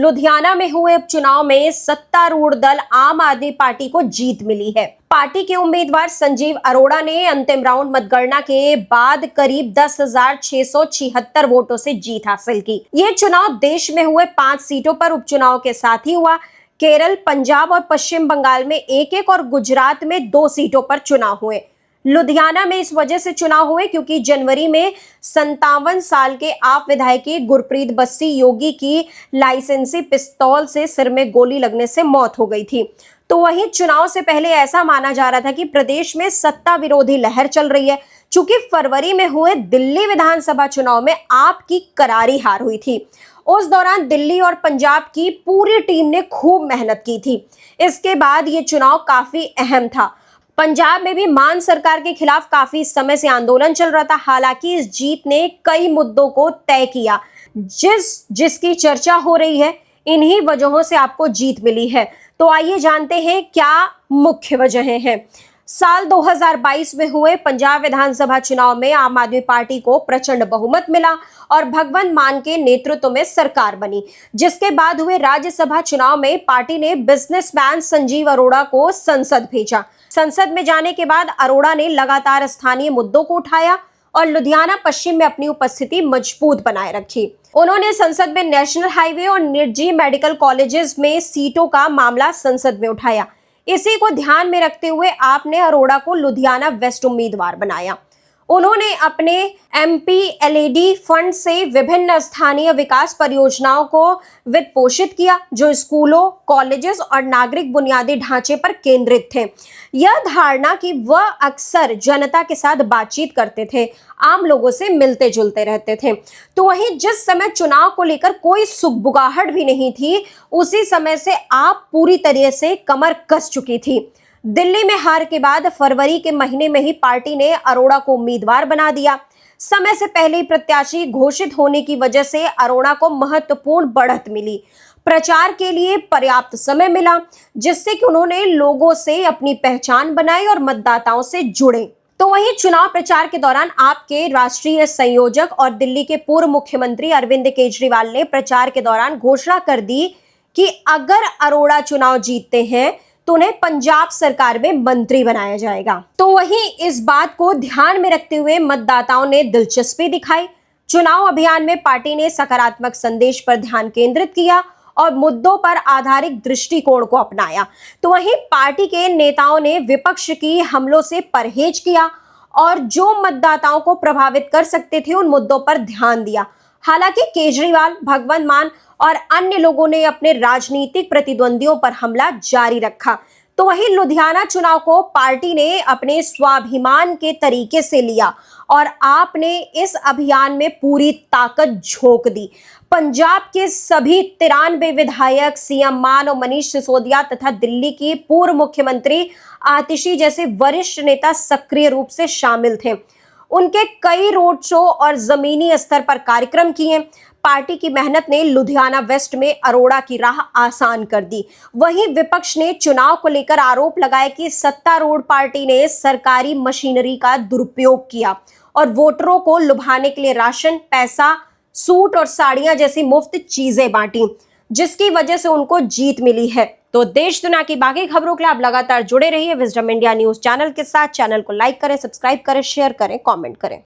लुधियाना में हुए उपचुनाव में सत्तारूढ़ दल आम आदमी पार्टी को जीत मिली है। पार्टी के उम्मीदवार संजीव अरोड़ा ने अंतिम राउंड मतगणना के बाद करीब 10,676 वोटों से जीत हासिल की। ये चुनाव देश में हुए 5 सीटों पर उपचुनाव के साथ ही हुआ। केरल, पंजाब और पश्चिम बंगाल में एक और गुजरात में 2 सीटों पर चुनाव हुए। लुधियाना में इस वजह से चुनाव हुए क्योंकि जनवरी में 57 साल के आप विधायक गुरप्रीत बस्सी योगी की लाइसेंसी पिस्तौल से सिर में गोली लगने से मौत हो गई थी। तो वहीं चुनाव से पहले ऐसा माना जा रहा था कि प्रदेश में सत्ता विरोधी लहर चल रही है। चूंकि फरवरी में हुए दिल्ली विधानसभा चुनाव में आप की करारी हार हुई थी। उस दौरान दिल्ली और पंजाब की पूरी टीम ने खूब मेहनत की थी। इसके बाद ये चुनाव काफी अहम था। पंजाब में भी मान सरकार के खिलाफ काफी समय से आंदोलन चल रहा था। हालांकि इस जीत ने कई मुद्दों को तय किया। जिसकी चर्चा हो रही है, इन्हीं वजहों से आपको जीत मिली है। तो आइए जानते हैं क्या मुख्य वजहें हैं। साल 2022 में हुए पंजाब विधानसभा चुनाव में आम आदमी पार्टी को प्रचंड बहुमत मिला और भगवंत मान के नेतृत्व में सरकार बनी। जिसके बाद हुए राज्यसभा चुनाव में पार्टी ने बिजनेसमैन संजीव अरोड़ा को संसद भेजा। संसद में जाने के बाद अरोड़ा ने लगातार स्थानीय मुद्दों को उठाया और लुधियाना पश्चिम में अपनी उपस्थिति मजबूत बनाए रखी। उन्होंने संसद में नेशनल हाईवे और निजी मेडिकल कॉलेजेस में सीटों का मामला संसद में उठाया। इसी को ध्यान में रखते हुए आपने अरोड़ा को लुधियाना वेस्ट उम्मीदवार बनाया। उन्होंने अपने MPLAD फंड से विभिन्न स्थानीय विकास परियोजनाओं को वित्त पोषित किया, जो स्कूलों, कॉलेजेस और नागरिक बुनियादी ढांचे पर केंद्रित थे। यह धारणा कि वह अक्सर जनता के साथ बातचीत करते थे, आम लोगों से मिलते जुलते रहते थे। तो वहीं जिस समय चुनाव को लेकर कोई सुगबुगाहट भी नहीं थी, उसी समय से आप पूरी तरह से कमर कस चुकी थी। दिल्ली में हार के बाद फरवरी के महीने में ही पार्टी ने अरोड़ा को उम्मीदवार बना दिया। समय से पहले ही प्रत्याशी घोषित होने की वजह से अरोड़ा को महत्वपूर्ण बढ़त मिली। प्रचार के लिए पर्याप्त समय मिला, जिससे कि उन्होंने लोगों से अपनी पहचान बनाई और मतदाताओं से जुड़े। तो वहीं चुनाव प्रचार के दौरान आपके राष्ट्रीय संयोजक और दिल्ली के पूर्व मुख्यमंत्री अरविंद केजरीवाल ने प्रचार के दौरान घोषणा कर दी कि अगर अरोड़ा चुनाव जीतते हैं तो उन्हें पंजाब सरकार में मंत्री बनाया जाएगा। तो वहीं इस बात को ध्यान में रखते हुए मतदाताओं ने दिलचस्पी दिखाई। चुनाव अभियान में पार्टी ने सकारात्मक संदेश पर ध्यान केंद्रित किया और मुद्दों पर आधारित दृष्टिकोण को अपनाया। तो वहीं पार्टी के नेताओं ने विपक्ष की हमलों से परहेज किया और जो मतदाताओं को प्रभावित कर सकते थे उन मुद्दों पर ध्यान दिया। हालांकि केजरीवाल, भगवंत मान और अन्य लोगों ने अपने राजनीतिक प्रतिद्वंदियों पर हमला जारी रखा। तो वहीं लुधियाना चुनाव को पार्टी ने अपने स्वाभिमान के तरीके से लिया और आपने इस अभियान में पूरी ताकत झोंक दी। पंजाब के सभी 93 विधायक, CM मान और मनीष सिसोदिया तथा दिल्ली की पूर्व मुख्यमंत्री आतिशी जैसे वरिष्ठ नेता सक्रिय रूप से शामिल थे। उनके कई रोड शो और जमीनी स्तर पर कार्यक्रम किए। पार्टी की मेहनत ने लुधियाना वेस्ट में अरोड़ा की राह आसान कर दी। वहीं विपक्ष ने चुनाव को लेकर आरोप लगाया कि सत्तारूढ़ पार्टी ने सरकारी मशीनरी का दुरुपयोग किया और वोटरों को लुभाने के लिए राशन, पैसा, सूट और साड़ियां जैसी मुफ्त चीजें बांटी, जिसकी वजह से उनको जीत मिली है। तो देश दुनिया की बाकी खबरों के लिए आप लगातार जुड़े रहिए विजडम इंडिया न्यूज चैनल के साथ। चैनल को लाइक करें, सब्सक्राइब करें, शेयर करें, कमेंट करें।